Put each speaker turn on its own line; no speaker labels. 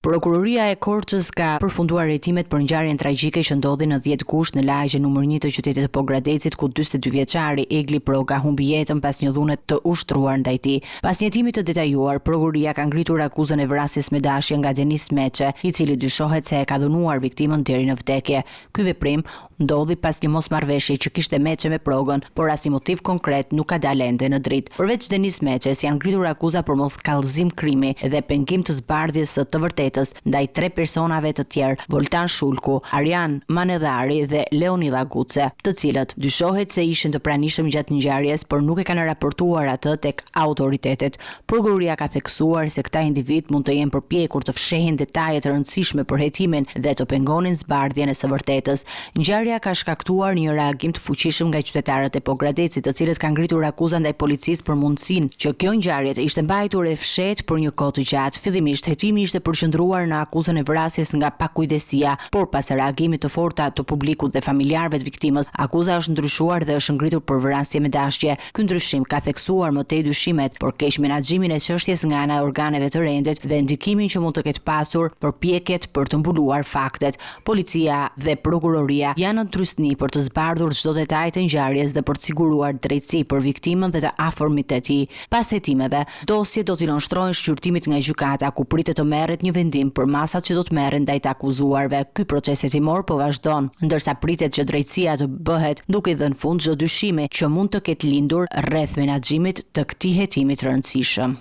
Prokuroria e Korçës ka përfunduar hetimet për ngjarjen tragjike që ndodhi në 10 gusht në lagjen numër 1 të qytetit të Pogradecit, ku 42 vjeçari Egli Proga humbi jetën pas një dhune të ushtruar ndaj tij. Pas një hetimi të detajuar, prokuroria ka ngritur akuzën e vrasjes me dashje nga Denis Meçe, i cili dyshohet se e ka dhunuar viktimën deri në vdekje. Ky veprim ndodhi pas një mosmarrveshje që kishte Meçe me Progën, por as një motiv konkret nuk ka dalë ende në dritë. Përveç Denis Meçes, janë ngritur akuza për moskallëzim krimi dhe pengim të zbardhjes së të vërtetës ndaj 3 personave të tjerë, Voltan Shulku, Arjan Manedhari dhe Leonida Guce, të cilët dyshohet se ishin të pranishëm gjatë ngjarjes, por nuk e kanë raportuar atë tek autoritetet. Prokuroria ka theksuar se këta individ mund të jenë përpjekur të fshehin detaje të rëndësishme për hetimin dhe të pengonin zbardhjen e së vërtetës. Ngjarja ka shkaktuar një reagim të fuqishëm nga qytetarët e Pogradecit, të cilët kanë ngritur akuza ndaj policisë për mundësinë që kjo ngjarje të ishte mbajtur e fshehtë për një kohë të gjatë. Fillimisht hetimi ishte përqendruar në akuzën e vrasjes nga pakujdesia, por pas reagimit të fortë të publikut dhe familjarëve të viktimës, akuza është ndryshuar dhe është ngritur për vrasje me dashje. Ky ndryshim ka theksuar më tej dyshimet për keq menaxhimin e çështjes nga ana e organeve të rendit dhe ndikimin që mund të ketë pasur përpjekjet për të mbuluar faktet. Policia dhe prokuroria janë në trysni për të zbardhur çdo detaj të ngjarjes dhe për të siguruar drejtësi për viktimën dhe të afërmit të tij. Pas hetimeve, dosjet do t'i nënshtrohen shqyrtimit nga gjykata, ku pritet të merret një vendim për masat që do të merren ndaj të akuzuarve. Ky proces hetimor po vazhdon, ndërsa pritet që drejtësia të bëhet duke i dhënë fund çdo dyshimi që mund të ketë lindur rreth menaxhimit të këtij hetimi të rëndësishëm.